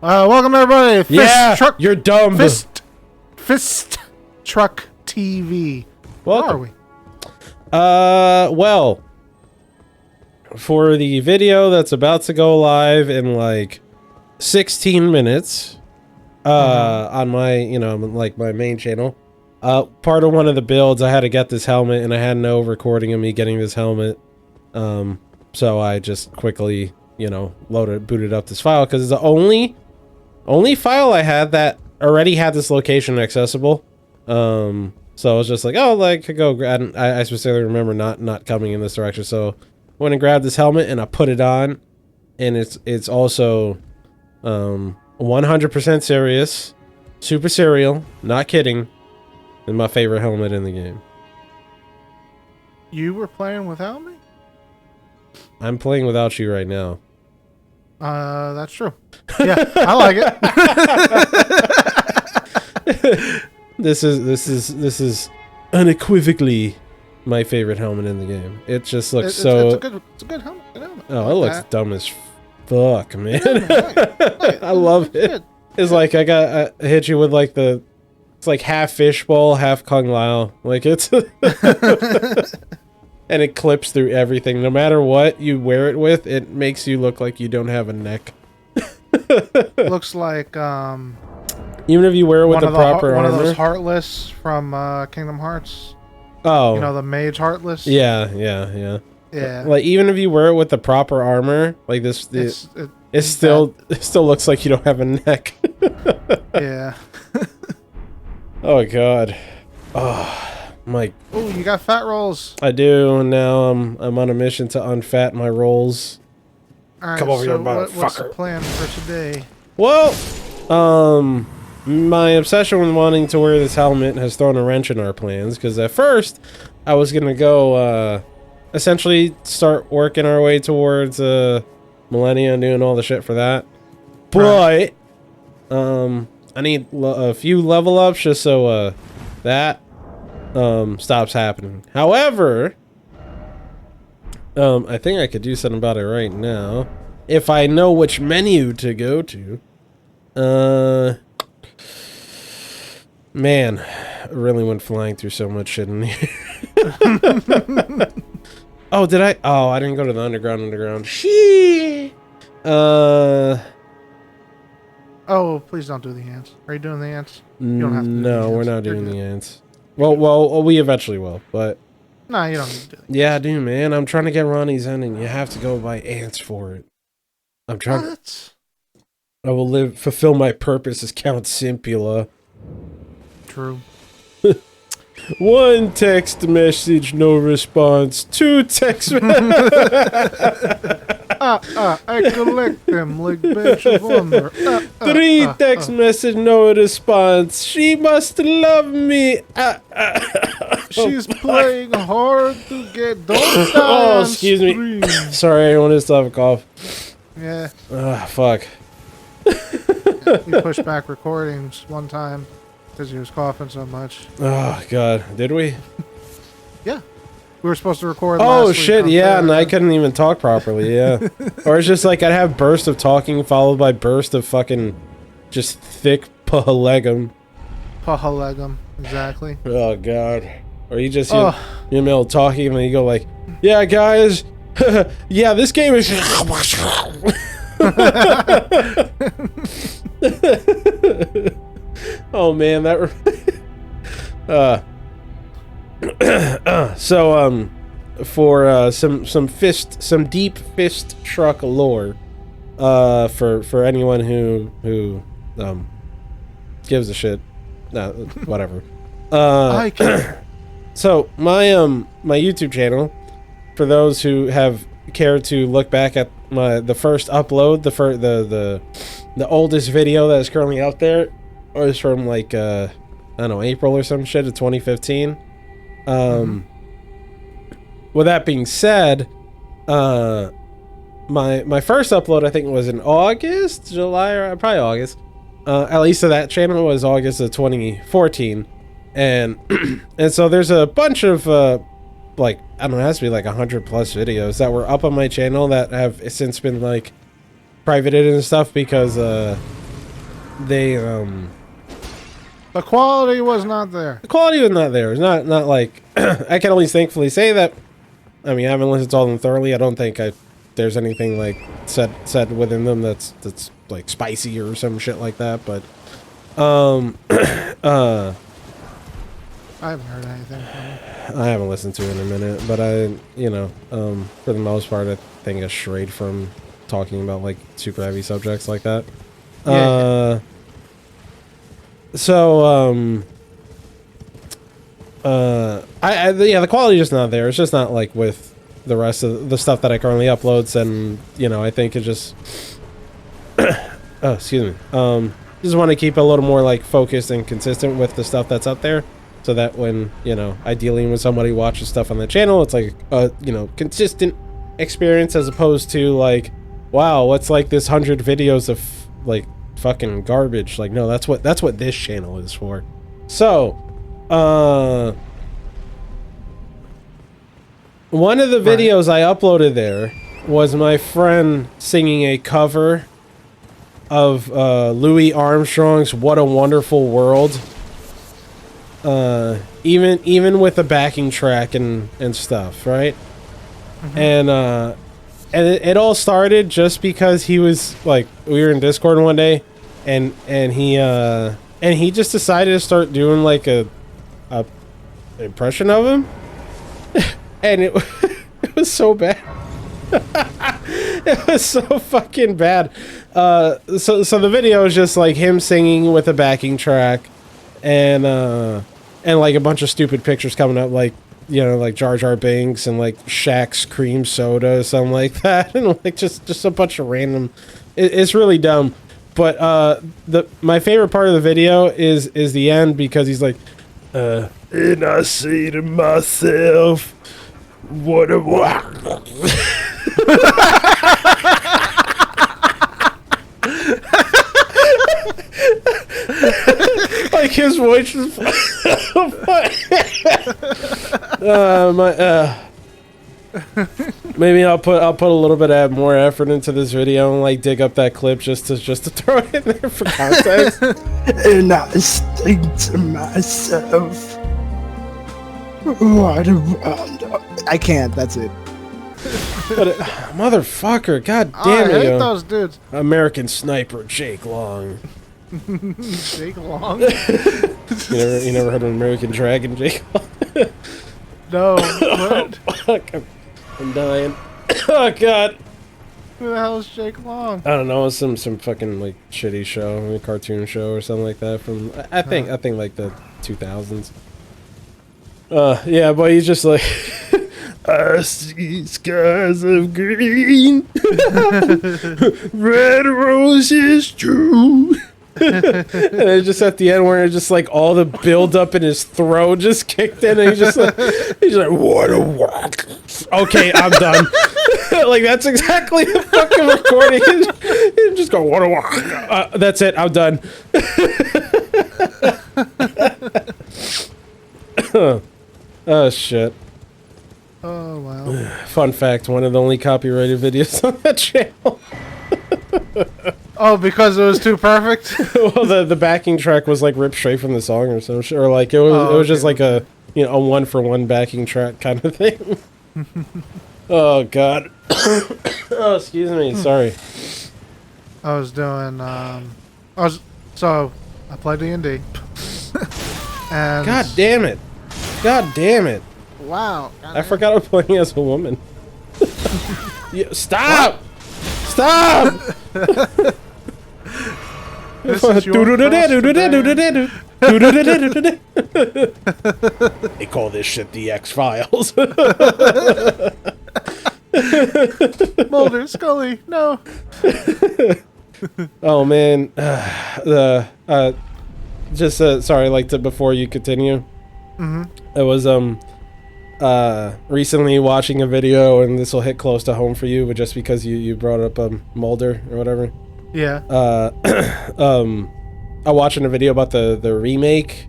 Welcome everybody. You're dumb. Fist Truck TV. Welcome. Where are we? Well, for the video that's about to go live in like 16 minutes, on my, like my main channel, part of one of the builds, I had to get this helmet, and I had no recording of me getting this helmet. So I just quickly, booted up this file because it's the only file I had that already had this location accessible. So I was just like, oh, like, I go grab. I specifically remember not coming in this direction, so I went and grabbed this helmet and I put it on, and it's also 100% serious, super serial, not kidding, and my favorite helmet in the game. You were playing without me? I'm playing without you right now. That's true. Yeah, I like it. This is unequivocally my favorite helmet in the game. It just looks It's a good helmet. Oh, it looks dumb as fuck, man. Yeah, I love it. Good. It's like I hit you with like it's like half fishbowl, half Kung Lao. Like it's and it clips through everything. No matter what you wear it with, it makes you look like you don't have a neck. Looks like even if you wear it with the proper armor. One of those Heartless from Kingdom Hearts. Oh. You know, the mage Heartless? Yeah. Yeah. Like even if you wear it with the proper armor, like it still looks like you don't have a neck. Yeah. Oh god. Oh my. Oh, you got fat rolls. I do, and now I'm on a mission to unfat my rolls. All right, Come over so here, motherfucker. what's the plan for today? Well, my obsession with wanting to wear this helmet has thrown a wrench in our plans, because at first I was gonna go essentially start working our way towards Millennia and doing all the shit for that. But I need a few level ups just so that stops happening. However, I think I could do something about it right now if I know which menu to go to. Man, I really went flying through so much shit in here. Oh, did I? Oh, I didn't go to the underground. Shee. Oh, please don't do the ants. Are you doing the ants? You don't have to do No, the we're ants. not You're doing good. the ants. Well, we eventually will, but... No, you don't need to do it. Yeah, dude, man, I'm trying to get Ronnie's ending. You have to go buy ants for it. I'm trying... What? I will fulfill my purpose as Count Simpula. True. 1 text message, no response. 2 text I collect them like badge of honor. 3 text message, no response. She must love me. She's playing hard to get. Don't die. Oh, excuse me. Sorry, I wanted to have a cough. Yeah. Fuck. We pushed back recordings one time because he was coughing so much. Oh, God. Did we? Yeah. We were supposed to record Oh, last week shit, on yeah, and I Thursday. couldn't even talk properly, yeah. Or it's just like I'd have bursts of talking followed by bursts of fucking just thick pahalegum. Pahalegum, exactly. Oh, God. Or you just, you know, talking and then you go like, yeah, guys, yeah, this game is... Oh, man, that... So, for some deep fist truck lore, for anyone who gives a shit, whatever. I can. So my my YouTube channel, for those who have cared to look back at the first upload, the oldest video that is currently out there, was from like I don't know, April or some shit of 2015. With that being said, my first upload I think was in August, July, or probably August. At least to that channel was August of 2014, and and so there's a bunch of like, I don't know, it has to be like 100 plus videos that were up on my channel that have since been like privated and stuff because The quality was not there. the quality was not there. It's not like I can only thankfully say that. I mean, I haven't listened to all of them thoroughly. I don't think there's anything like said within them that's like spicy or some shit like that. But I haven't heard anything from it. I haven't listened to it in a minute. But for the most part, I think I strayed from talking about like super heavy subjects like that. Yeah. The quality is just not there. It's just not like with the rest of the stuff that I currently uploads, and I think it just oh, excuse me. Just want to keep a little more like focused and consistent with the stuff that's up there, so that when ideally when somebody watches stuff on the channel, it's like a consistent experience, as opposed to like, wow, what's like this 100 videos of like fucking garbage. Like, no, that's what this channel is for. So one of the videos I uploaded there was my friend singing a cover of Louis Armstrong's "What a Wonderful World." Even with the backing track and stuff, right? And it all started just because he was like, we were in Discord one day, and he just decided to start doing like a impression of him, and it was so bad. It was so fucking bad. So the video is just like him singing with a backing track, and like a bunch of stupid pictures coming up, like like Jar Jar Binks and like Shaq's cream soda or something like that, and like just a bunch of random. It's really dumb. But my favorite part of the video is the end, because he's like, and I say to myself, what a like his voice was maybe I'll put a little bit more effort into this video and like dig up that clip just to throw it in there for context. And I think to myself, what a wonder. I can't, that's it. But motherfucker, god damn I it. hate those dudes. American Sniper Jake Long. Jake Long? You never heard of American Dragon Jake Long? No. What? Fuck, I'm dying. Oh god. Who the hell is Jake Long? I don't know, it's some fucking like shitty show, a cartoon show or something like that from I think like the 2000s. Yeah, but he's just like, I see skies of green, red roses true. And it's just at the end where it's just like all the build up in his throat just kicked in, and he's just like what a whack. Okay, I'm done. Like that's exactly the fucking recording. You just go what a whack. That's it. I'm done. Oh shit. Oh wow. Fun fact, one of the only copyrighted videos on that channel. Oh, because it was too perfect? Well, the backing track was like ripped straight from the song or some shit, or like it was just like a a 1-for-1 backing track kind of thing. Oh god. Oh, excuse me, sorry. I was doing I played D&D. And God damn it. God damn it. wow. I forgot I'm playing as a woman. Stop! What? Stop! This is your They call this shit the X-Files. Mulder, Scully, no. Oh man, sorry, like before you continue. I was recently watching a video, and this will hit close to home for you, but just because you brought up Mulder or whatever. Yeah. I watching a video about the remake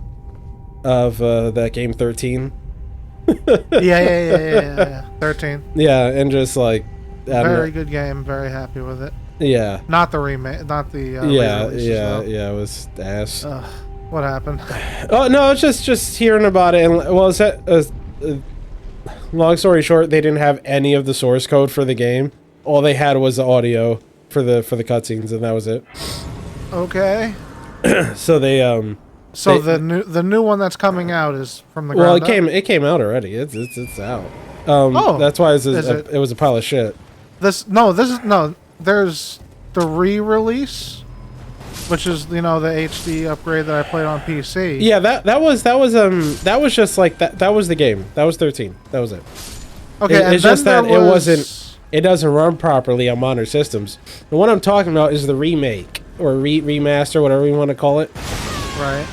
of that game 13. Yeah. 13. Yeah, and just like Very good game. Very happy with it. Yeah. Not the remake, not the Yeah, re-releases, yeah, though. yeah. It was ass. What happened? Oh no, it's just hearing about it, and well, it's long story short, they didn't have any of the source code for the game. All they had was the audio for the cutscenes, and that was it. Okay. So they So they- the new one that's coming out is from the well, ground it came out already. It's out. Oh, That's why is it? it was a pile of shit. There's the re-release, which is the HD upgrade that I played on PC. Yeah, that was just like that was the game. That was 13. That was it. Okay, and It's just then that there it was- wasn't. It doesn't run properly on modern systems. The one I'm talking about is the remake or remaster, whatever you want to call it. right.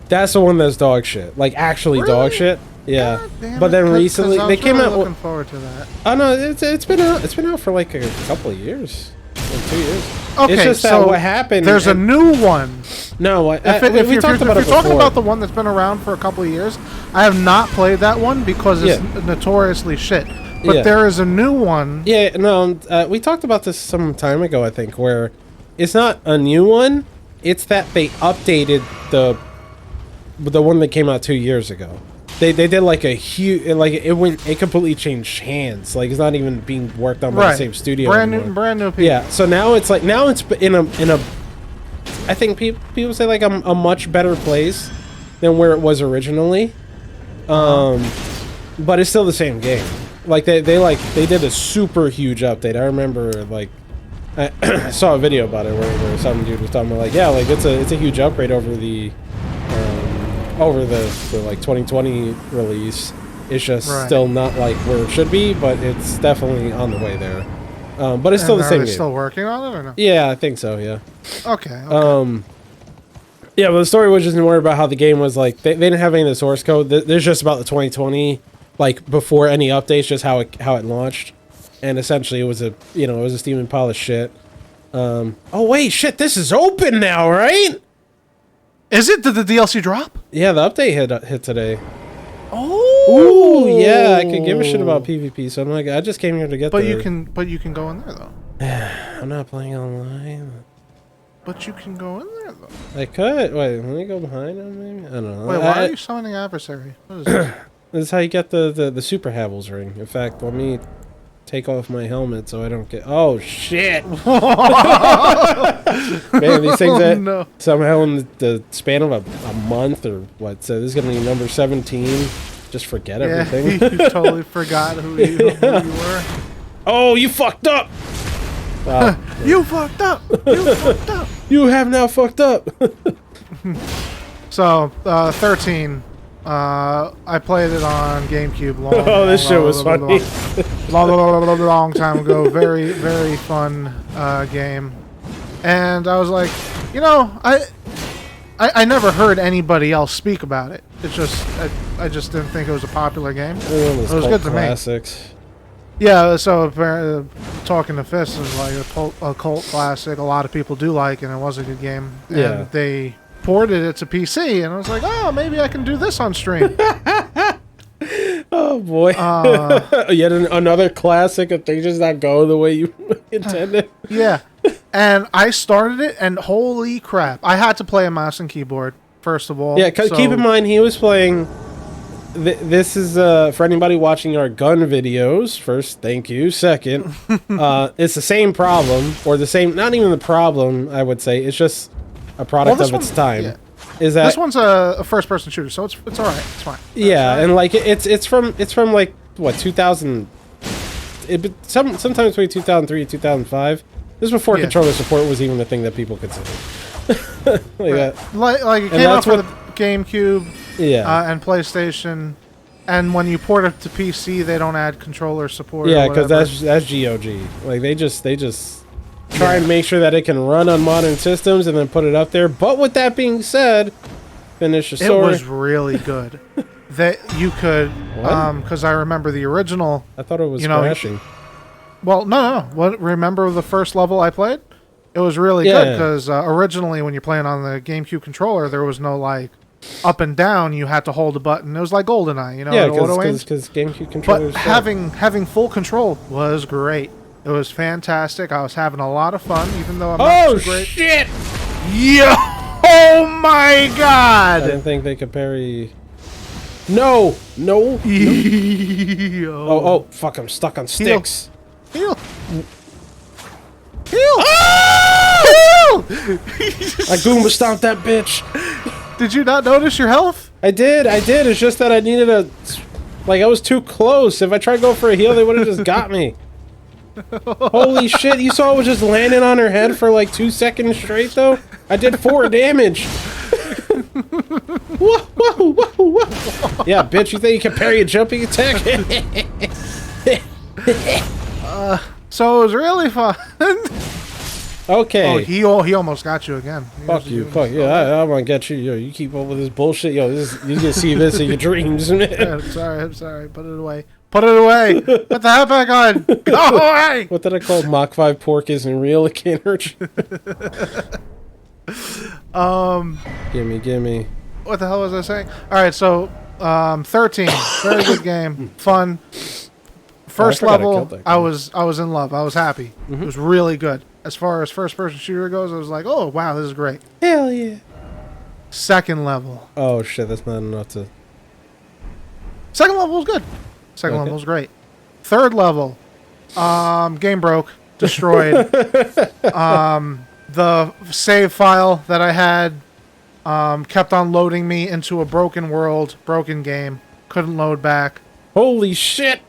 That's the one that's dog shit. Like actually dog Really? shit. Yeah. God damn But it, then 'cause recently I they was came really out. Looking forward to that. Oh no, it's been out for like a couple of years, like 2 years. Okay, it's just that so what happened. There's a new one. no. If We you're talked about it talking before. about the one that's been around for a couple of years, I have not played that one because it's Yeah. notoriously shit. But Yeah. there is a new one. Yeah, no, we talked about this some time ago, I think, where it's not a new one, it's that they updated the one that came out 2 years ago. They did like a huge, like it completely changed hands. Like it's not even being worked on by the Right. same studio Brand anymore. new people. Yeah, so now it's in a I think people say like a much better place than where it was originally. But it's still the same game. Like they did a super huge update. I remember like I saw a video about it where some dude was talking about like, yeah, like it's a huge upgrade over the like 2020 release. It's just Right. still not like where it should be, but it's definitely on the way there. But it's still And the are same they game. still working on it or no? Yeah, I think so. Yeah. Okay. Yeah, but the story was just more about how the game was like they didn't have any of the source code. There's just about the 2020, like before any updates, just how it launched, and essentially it was a steaming pile of shit. Oh wait, shit, this is open now, right? Is it? Did the DLC drop? Yeah, the update hit today. Oh. Ooh, yeah, I could give a shit about PvP, so I'm like, I just came here to get. But you can go in there though. I'm not playing online. But you can go in there though. I could. Wait, let me go behind him. Maybe I don't know. Wait, why are you summoning adversary? What is this? This is how you get the super Havel's ring. In fact, let me take off my helmet so I don't get. Oh shit! Man, these things that no. somehow in the span of a month or what? So this is gonna be number 17. Just forget Yeah, everything. you totally forgot who you were. Oh, you fucked up! Wow. You fucked up. You fucked up. You have now fucked up. So, 13. I played it on GameCube long. Oh, this shit was funny. Long time ago. Very, very fun game. And I was like, I never heard anybody else speak about it. It's just, I just didn't think it was a popular game. It was good to me. classics. Yeah, so Talking to Fist is like a cult classic. A lot of people do like, and it was a good game. Yeah. And they ported it to PC, and I was like, oh, maybe I can do this on stream. Oh boy! Yet another classic of things just not go the way you intended. Yeah. And I started it, and holy crap. I had to play a mouse and keyboard, first of all. Yeah, keep in mind he was playing. This is for anybody watching our gun videos. First, thank you. Second, it's the same problem, or the same. Not even the problem, I would say. It's just a product Well, of this its one- time. yeah. Is that This one's a first-person shooter, so it's all right. It's fine. Yeah, and like it's from like what 2000. Sometimes between 2003 and 2005. This is before Yeah. controller support was even a thing that people considered. Like that. Like it And came out that's for what- the GameCube Yeah. and PlayStation, and when you port it to PC, they don't add controller support. Yeah, or because whatever. that's GOG. Like they just try and make sure that it can run on modern systems and then put it up there. But with that being said, finish the It story. was really good. That you could, What? because I remember the original. I thought it was you know, crashing. Well, no. What? Remember the first level I played? It was really good Yeah. because originally, when you're playing on the GameCube controller, there was no like up and down. You had to hold a button. It was like GoldenEye, Yeah, it auto aims. because GameCube But controllers. having full control was great. It was fantastic. I was having a lot of fun, even though I'm Oh not too great. shit! Yo! Oh my I god! didn't think they could parry. No! No! Yo. Oh, fuck, I'm stuck on sticks. Heal! Heal! Ah! Heal! I Goomba stomped that bitch. Did you not notice your health? I did. It's just that I needed a... Like, I was too close. If I tried to go for a heal, they would have just got me. Holy shit, you saw it was just landing on her head for like 2 seconds straight, though? I did 4 damage. Whoa, whoa, whoa, whoa. Yeah, bitch, you think you can parry a jumping attack? So it was really fun. Okay. Oh, he almost got you again. Fuck you. Fuck yeah. I'm gonna get you. Yo, you keep up with this bullshit. Yo, you can see this in your dreams, man. I'm sorry. Put it away. Put it away. Put the hat back on. Go away. What did I call Mach 5 pork isn't real? It can't hurt you. Gimme. What the hell was I saying? All right, so 13, very good game, fun. First forgot I level, killed that I guy. was in love. I was happy. It was really good. As far as first-person shooter goes, I was like, oh wow, this is great. Hell yeah. Second level. Oh shit, that's not enough to... Second level was good. Second level was great. Third level, game broke, destroyed. The save file that I had kept on loading me into a broken world, broken game. Couldn't load back. Holy shit!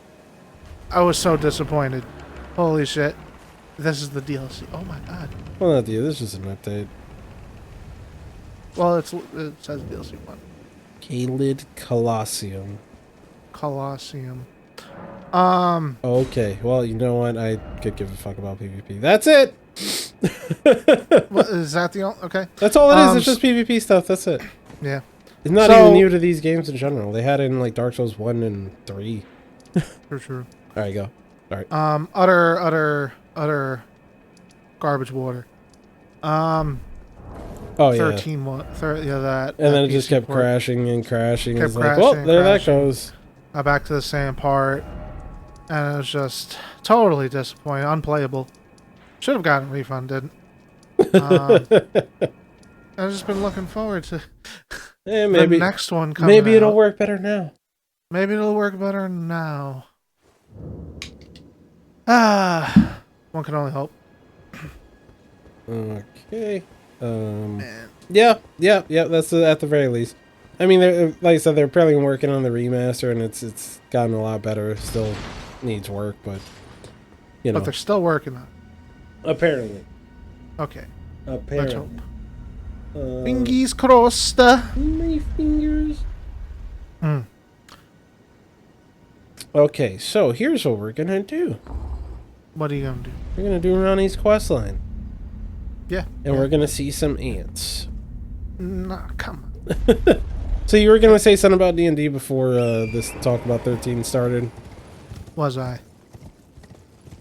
I was so disappointed. Holy shit. This is the DLC. Oh my god. Well, not you. This is an update. Well, it says DLC 1. Kalid Colosseum. Colosseum. Okay, well, you know what? I could give a fuck about PvP. That's it! What, is that the only... Okay. That's all it is. It's just PvP stuff. That's it. Yeah. It's not So- even new to these games in general. They had it in like Dark Souls 1 and 3. True. Alright, go. Alright. Utter garbage water. Oh, yeah. 13 what? Yeah, that. And that then it just PC kept port. crashing and crashing. Kept It's like, well, crashing, there crashing. that goes. Back to the same part. And it was just totally disappointing. Unplayable. Should have gotten a refund, didn't. I've just been looking forward to Eh, maybe the next one coming maybe it'll out. work better now. Maybe it'll work better now. One can only hope. Okay. Man. Yeah. That's at the very least. I mean, like I said, they're probably working on the remaster, and it's gotten a lot better. It still needs work, but you know, But they're still working on it. apparently. Okay. Let's Apparently. hope. Uh, Fingers crossed. my fingers. Okay, so here's what we're gonna do. What are you gonna do? We're gonna do Ronnie's quest line, Yeah. and we're gonna see some ants. Nah, come on. So you were gonna say something about D&D before this talk about 13 started? Was I?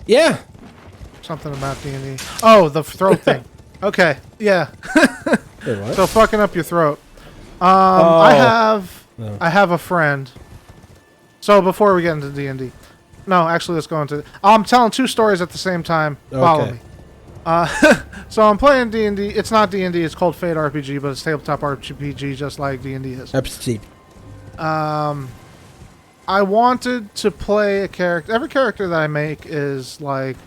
Yeah. Something about D&D. Oh, the throat thing. Okay. Yeah. Wait, what? So fucking up your throat. Oh. I have a friend. So before we get into D&D. No, actually, let's go into... I'm telling 2 stories at the same time. Follow Okay. me. So I'm playing D&D. It's not D&D. It's called Fate RPG, but it's tabletop RPG just like D&D is. Absolutely. I wanted to play a character. Every character that I make is like...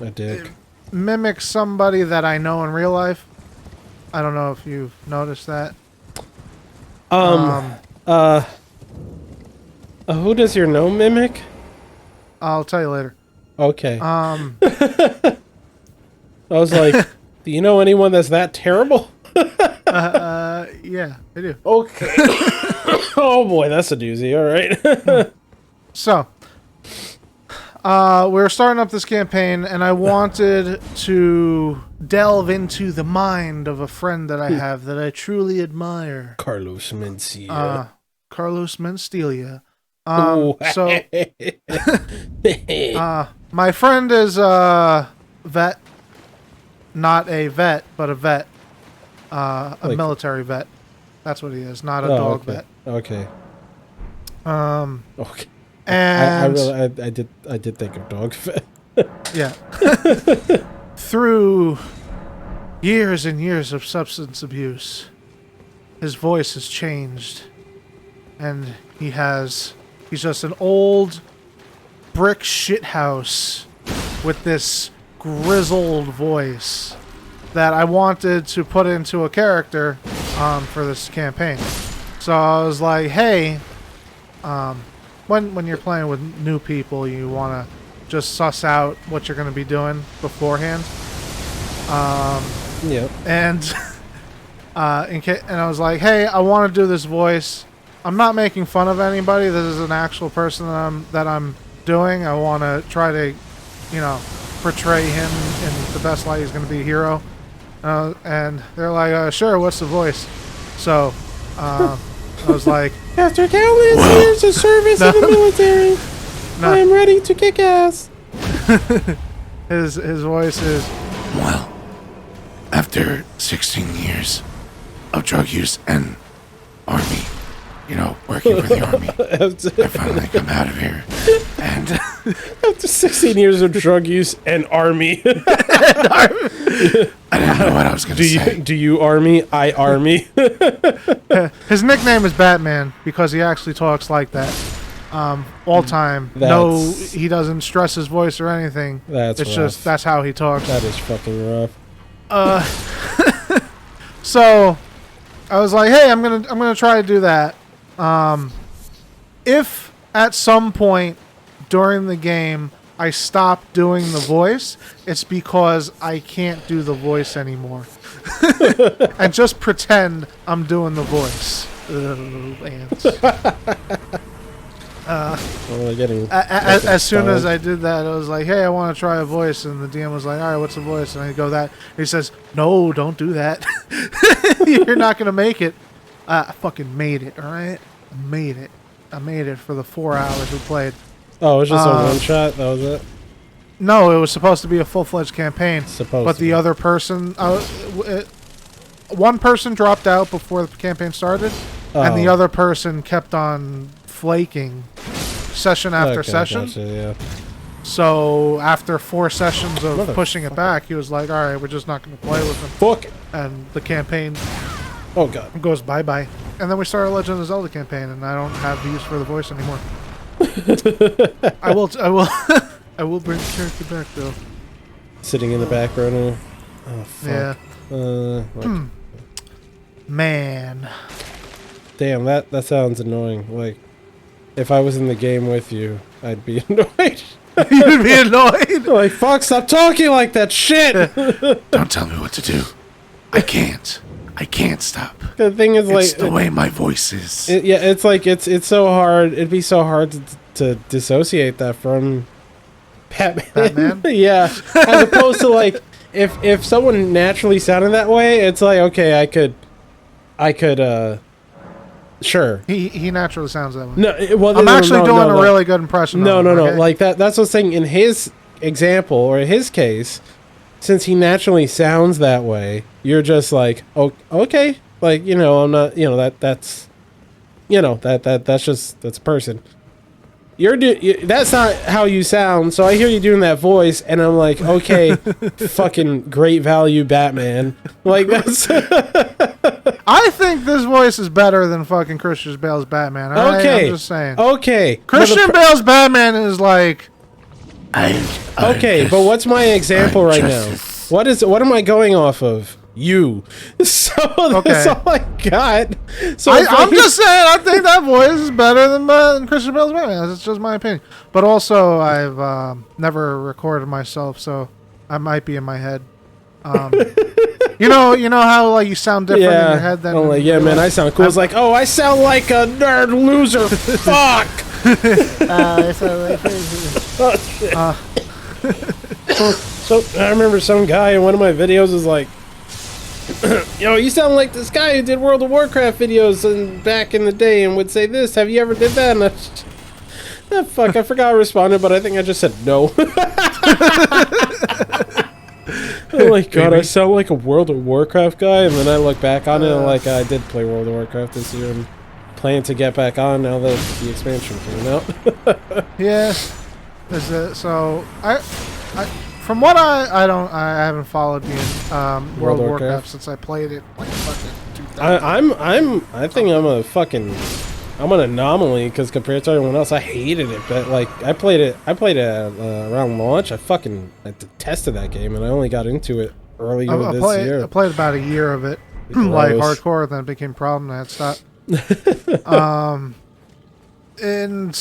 A dick. mimic somebody that I know in real life. I don't know if you've noticed that. Who does your gnome mimic? I'll tell you later. Okay. I was like, do you know anyone that's that terrible? Yeah, I do. Okay. Oh boy, that's a doozy. All right. So, we're starting up this campaign, and I wanted to delve into the mind of a friend that I have that I truly admire. Carlos Mencia. Carlos Menstelia. Oh. So, my friend is a vet. Not a vet, but a vet. A Like- military vet. That's what he is, not a Oh, dog okay. vet. Okay. Um, Okay. and I did think of dog fit. Yeah. Through years and years of substance abuse, his voice has changed. And he's just an old brick shithouse with this grizzled voice that I wanted to put into a character for this campaign. So I was like, hey, when you're playing with new people, you want to just suss out what you're going to be doing beforehand. Yep. And and I was like, hey, I want to do this voice. I'm not making fun of anybody. This is an actual person that I'm doing. I want to try to, portray him in the best light. He's going to be a hero. And they're like, sure, what's the voice? So I was like, after countless years of service in the military, I am ready to kick ass. his voice is, well, after 16 years of drug use and army, working for the army, I finally come out of here. And after 16 years of drug use and army. I didn't know what I was going to say. Do you army? I army. his nickname is Batman because he actually talks like that. All time. No, he doesn't stress his voice or anything. That's just that's how he talks. That is fucking rough. So I was like, hey, I'm gonna try to do that. If at some point during the game I stop doing the voice, it's because I can't do the voice anymore. And just pretend I'm doing the voice. Ants. As soon as I did that, I was like, hey, I want to try a voice. And the DM was like, all right, what's the voice? And I go that. And he says, no, don't do that. You're not going to make it. I fucking made it, all right? I made it for the 4 hours we played. Oh, it was just a one-shot? That was it? No, it was supposed to be a full-fledged campaign. But the other person... one person dropped out before the campaign started, and the other person kept on flaking session after session. Gotcha, yeah. So after 4 sessions of pushing it back, he was like, all right, we're just not going to play with him. Fuck. And the campaign goes bye-bye. And then we started Legend of Zelda campaign, and I don't have the use for the voice anymore. I will bring the character back, though. Sitting in the back row now. Oh, fuck. Yeah. Man. Damn, that sounds annoying. Like, if I was in the game with you, I'd be annoyed. You'd be annoyed? Like, fuck, stop talking like that shit! Don't tell me what to do. I can't stop. The thing is, like... It's the way my voice is. It's like, it's so hard. It'd be so hard to dissociate that from Batman? Yeah. As opposed to, like, if someone naturally sounded that way, it's like, okay, I could, sure. He naturally sounds that way. No, well, I'm actually doing a really good impression. No. Okay? Like that's what I'm saying. In his example or his case, since he naturally sounds that way, you're just like, oh, okay, like I'm not, that's a person. That's not how you sound. So I hear you doing that voice, and I'm like, okay, fucking great value, Batman. Like that's. I think this voice is better than fucking Christian Bale's Batman. All right? I'm just saying. Okay. Christian Bale's Batman is like. Okay, but what's my example right now? What am I going off of? You. So that's all I got. So I'm just saying, I think that voice is better than Christian Bale's Batman. That's just my opinion. But also, I've never recorded myself, so I might be in my head. You know how like you sound different in your head than. I'm like, yeah, man, I sound cool. It's like, oh, I sound like a nerd loser. Fuck. So I remember some guy in one of my videos was like, you sound like this guy who did World of Warcraft videos back in the day and would say this. Have you ever did that? And fuck, I forgot I responded, but I think I just said no. Oh my god, I sound like a World of Warcraft guy, and then I look back on it and like I did play World of Warcraft this year and plan to get back on now that the expansion came out. Yeah. So From what I haven't followed the World of Warcraft? Warcraft since I played it like fucking 2000. I think I'm an anomaly because compared to everyone else, I hated it. But like, I played it around launch. I detested that game, and I only got into it earlier this year. I played about a year of it, Gross. like hardcore. Then it became a problem. And I had stopped. And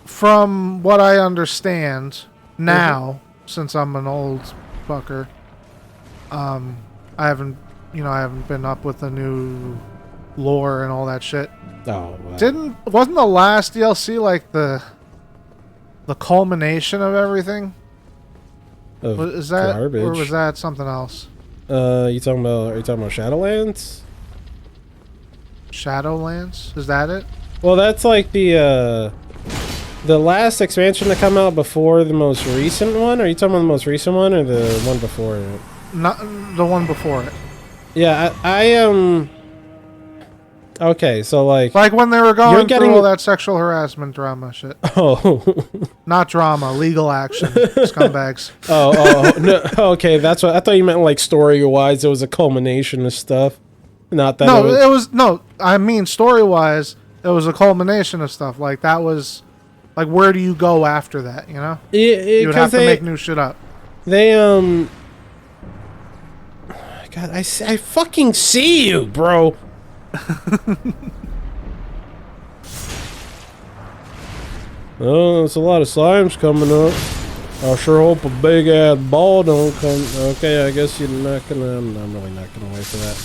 from what I understand now, since I'm an old fucker, I haven't been up with the new lore and all that shit. Oh, wow. Wasn't the last DLC like the culmination of everything? Is that garbage. or was that something else? Are you talking about Shadowlands? Shadowlands? Is that it? Well, that's like the last expansion to come out before the most recent one. Are you talking about the most recent one or the one before it? Not the one before it. Yeah, I am. Okay, so like when they were going getting through all that sexual harassment drama shit. Oh, not drama, legal action, scumbags. Oh, no, okay, that's what I thought you meant. Like story-wise, it was a culmination of stuff. Not that. No, it was no. I mean, story-wise, it was a culmination of stuff. Like that was, like, where do you go after that? You know, you would have to make new shit up. They God, I fucking see you, bro. Oh, there's a lot of slimes coming up. I sure hope a big ass ball don't come. Okay, I guess you're not gonna. I'm really not gonna wait for that.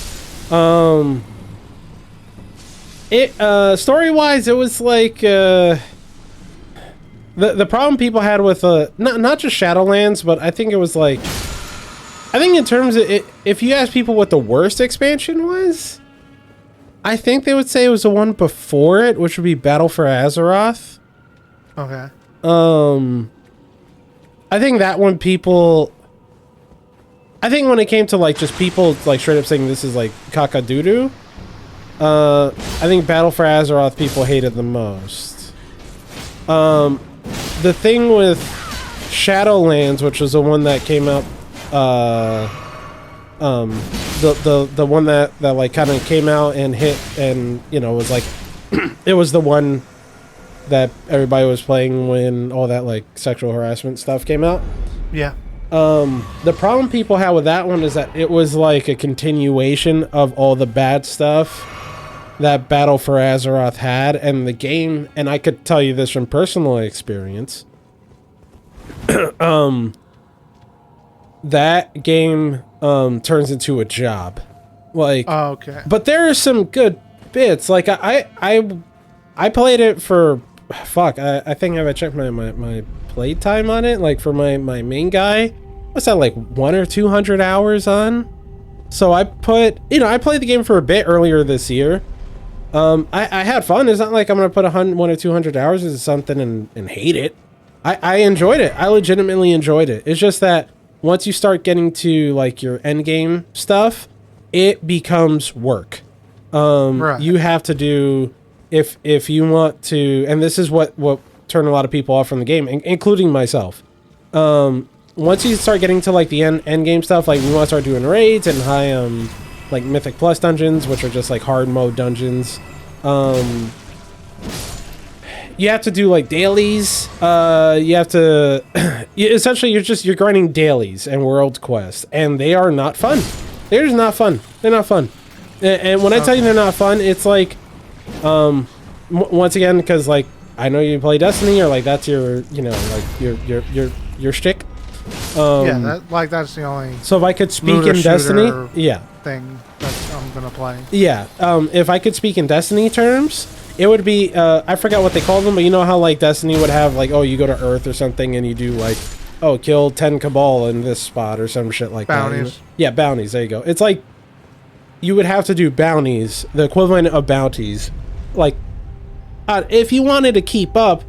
Story wise, it was like the problem people had with not just Shadowlands, but I think it was like, I think in terms of it, if you ask people what the worst expansion was, I think they would say it was the one before it, which would be Battle for Azeroth. Okay. I think that one I think when it came to like just people like straight up saying this is like caca-doo-doo, I think Battle for Azeroth people hated the most. The thing with Shadowlands, which was the one that came out, the one that like kind of came out and hit, and you know, was like it was the one that everybody was playing when all that like sexual harassment stuff came out. Yeah. The problem people had with that one is that it was like a continuation of all the bad stuff that Battle for Azeroth had, and the game, and I could tell you this from personal experience, that game turns into a job. Like, oh, okay. But there are some good bits. Like I played it for I think if I checked my play time on it, like for my main guy, what's that, like 100 or 200 hours on? So I played the game for a bit earlier this year. I had fun. It's not like I'm gonna put 100 or 200 hours into something and hate it. I enjoyed it. I legitimately enjoyed it. It's just that once you start getting to like your end game stuff, it becomes work. Right. You have to do, if you want to, and this is what turned a lot of people off from the game, including myself. Once you start getting to like the end game stuff, like we want to start doing raids and high like Mythic Plus dungeons, which are just like hard mode dungeons. You have to do like dailies. You have to essentially you're grinding dailies and world quests, and they are not fun. They're just not fun. They're not fun. And when I tell you they're not fun, it's like, once again, because like I know you play Destiny, or like that's your, you know, like your shtick. Yeah, that's the only. So if I could speak in Destiny, yeah, thing that I'm gonna play. Yeah, if I could speak in Destiny terms, it would be I forgot what they call them, but you know how like Destiny would have like, oh, you go to Earth or something and you do like, oh, kill 10 Cabal in this spot or some shit like bounties. That. Yeah, bounties. There you go. It's like you would have to do bounties, the equivalent of bounties, like if you wanted to keep up,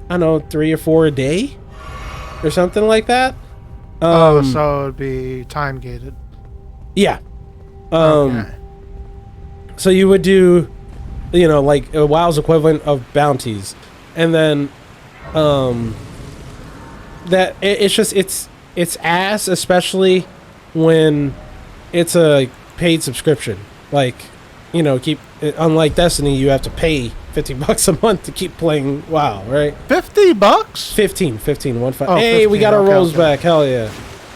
I don't know, 3 or 4 a day or something like that. So it'd be time gated. Yeah. Okay. So you would do, you know, like a WoW's equivalent of bounties, and then that it's just it's ass, especially when it's a paid subscription. Like, you know, unlike Destiny, you have to pay $50 a month to keep playing WoW, right? $50? 15, 1 5. Oh, hey, 15, we got our okay, rolls okay. back. Hell yeah.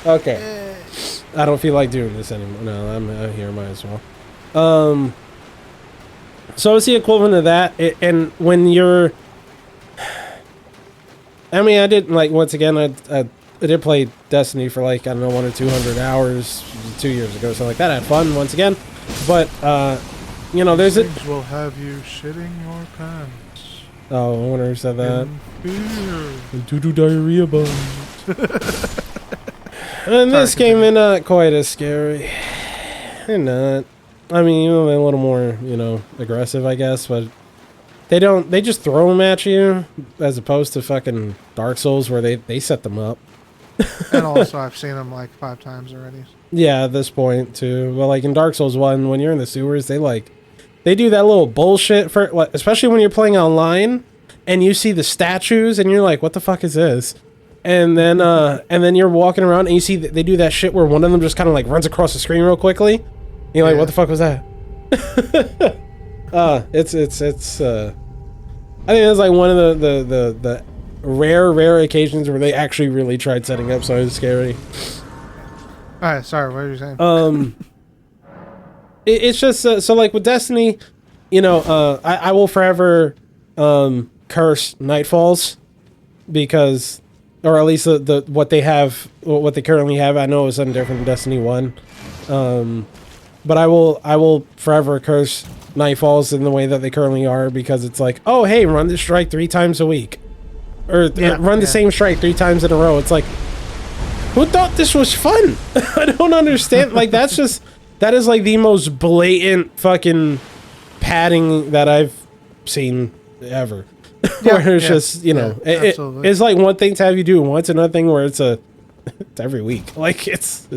Okay. I don't feel like doing this anymore. No, I'm here. Might as well. So it's the equivalent of that. And when you're, I mean, I did like once again. I did play Destiny for like, I don't know, 100 or 200 hours 2 years ago, something like that. I had fun once again, but you know, there's Things will have you shitting your pants. Oh, I wonder who said that. In fear. Doo-doo diarrhea bugs. And this game, they're not quite as scary. They're not. I mean, they're a little more, you know, aggressive, I guess, but they just throw them at you as opposed to fucking Dark Souls where they set them up. And also, I've seen them like 5 times already. Yeah, at this point too. Well, like in Dark Souls 1, when you're in the sewers, they do that little bullshit for, like, especially when you're playing online and you see the statues and you're like, what the fuck is this? And then you're walking around and you see they do that shit where one of them just kind of like runs across the screen real quickly. And you're like, what the fuck was that? It's I think it's like one of the rare occasions where they actually really tried setting up so it was scary. Alright, sorry, what were you saying? It's just so like with Destiny, you know, I will forever curse Nightfalls because, or at least the what they currently have. I know it was something different from Destiny 1, but I will forever curse Nightfalls in the way that they currently are because it's like, oh hey, run this strike 3 times a week, or run the same strike 3 times in a row. It's like, who thought this was fun? I don't understand. Like that is like the most blatant fucking padding that I've seen ever. Where it's just, you know, it's like one thing to have you do once, another thing where it's every week. Like it's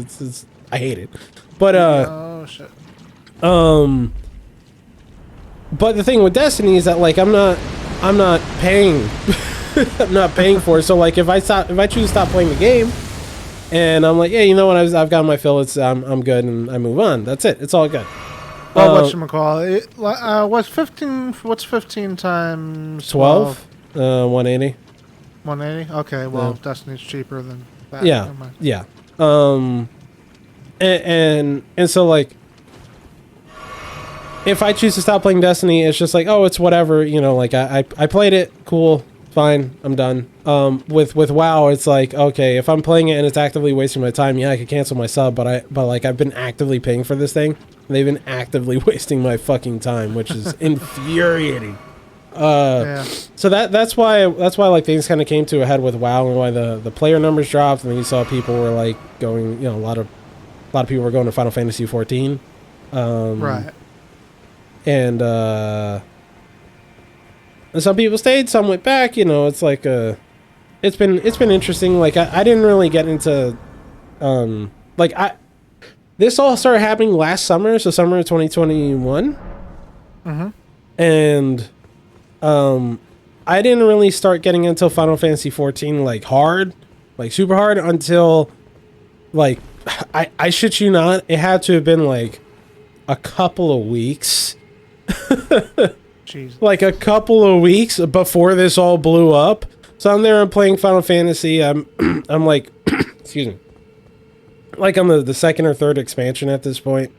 I hate it. But oh shit. But the thing with Destiny is that like I'm not paying I'm not paying for it. So like if I choose to stop playing the game and I'm like, yeah, you know what, I've got my fill, I'm good, and I move on. That's it. It's all good. Well, whatchamacallit? What's 15 times 12? 180. 180? Okay, well, Destiny's cheaper than that. Yeah. Yeah. And so like if I choose to stop playing Destiny, it's just like, oh, it's whatever, you know, like I played it, cool, fine, I'm done. With WoW, it's like, okay, if I'm playing it and it's actively wasting my time, yeah, I could cancel my sub, but like I've been actively paying for this thing. They've been actively wasting my fucking time, which is infuriating. So that's why like things kind of came to a head with WoW and why the player numbers dropped, and then you saw people were like going, you know, a lot of people were going to Final Fantasy 14. Right. And some people stayed, some went back, you know, it's like it's been interesting. Like I didn't really get into this all started happening last summer, so summer of 2021. Mm-hmm. And I didn't really start getting into Final Fantasy 14 like hard, like super hard, until like I shit you not, it had to have been like a couple of weeks. Jesus. Like a couple of weeks before this all blew up. So I'm there, I'm playing Final Fantasy. I'm like excuse me. Like I'm the second or third expansion at this point.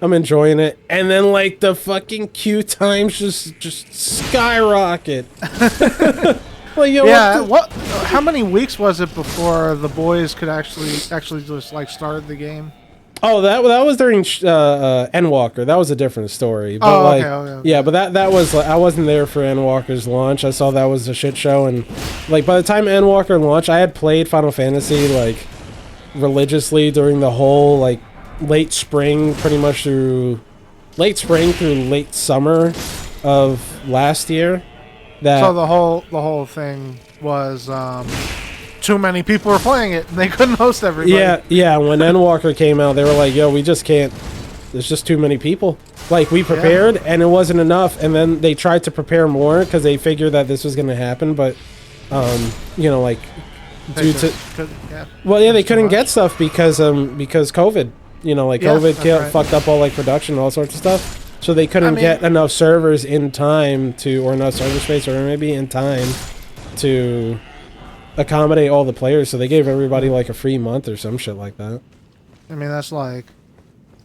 I'm enjoying it, and then like the fucking queue times just skyrocket. Like, yo, yeah, how many weeks was it before the boys could actually just like start the game? Oh, that was during Endwalker. That was a different story. But okay. Yeah, but that was like, I wasn't there for Endwalker's launch. I saw that was a shit show, and like by the time Endwalker launched, I had played Final Fantasy like religiously during the whole like late spring, pretty much through late summer of last year. So the whole thing was too many people were playing it and they couldn't host everybody. Yeah. When Endwalker came out, they were like, "Yo, we just can't. There's just too many people." Like we prepared and it wasn't enough, and then they tried to prepare more because they figured that this was going to happen. But you know, like due to Yeah. well, yeah, they Too couldn't much. get stuff because COVID. You know, like Yeah, COVID that's right. fucked up all like production and all sorts of stuff. So they couldn't mean- get enough servers in time to, or enough server space, or maybe in time to accommodate all the players. So they gave everybody like a free month or some shit like that. I mean, that's like,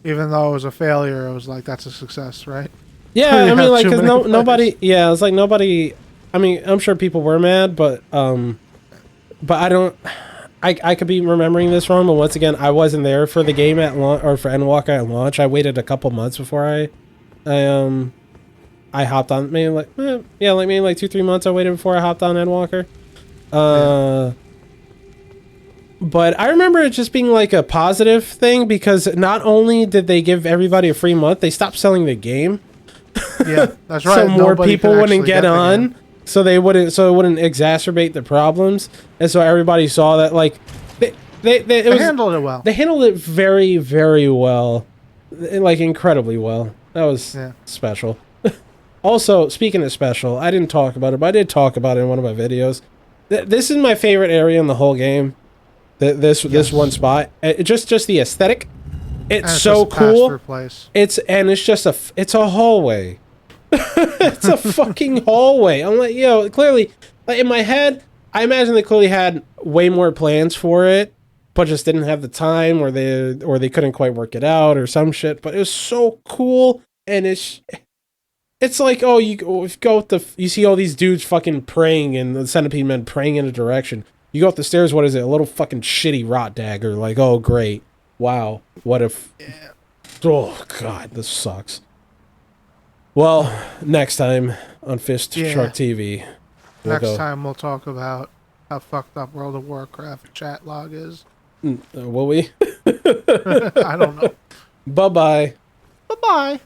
even though it was a failure, it was like, that's a success, right? Yeah, You I mean, have like, too cause many nobody. Yeah, it's like nobody. I mean, I'm sure people were mad, but I don't. I could be remembering this wrong, but once again, I wasn't there for the game at launch or for Endwalker at launch. I waited a couple months before I hopped on. Maybe like yeah, like maybe like 2-3 months. I waited before I hopped on Endwalker. But I remember it just being like a positive thing because not only did they give everybody a free month, they stopped selling the game. Yeah, that's right. So more Nobody people could wouldn't actually get the on. game. So it wouldn't exacerbate the problems, and so everybody saw that like They handled it well. they handled it very, very well, like incredibly well. That was special. Also, speaking of special, I didn't talk about it, but I did talk about it in one of my videos. This is my favorite area in the whole game. This one spot, just the aesthetic. It's And so just a cool. pass-through place. It's just it's a hallway. It's a fucking hallway. I'm like, yo, clearly, like in my head, I imagine they clearly had way more plans for it, but just didn't have the time, or they couldn't quite work it out, or some shit. But it was so cool, and it's like, oh, you see all these dudes fucking praying, and the centipede men praying in a direction. You go up the stairs. What is it? A little fucking shitty rot dagger. Like, oh great, wow. What if? Yeah. Oh god, this sucks. Well, next time on Fist Truck TV. Next time we'll talk about how fucked up World of Warcraft chat log is. Will we? I don't know. Bye-bye. Bye-bye.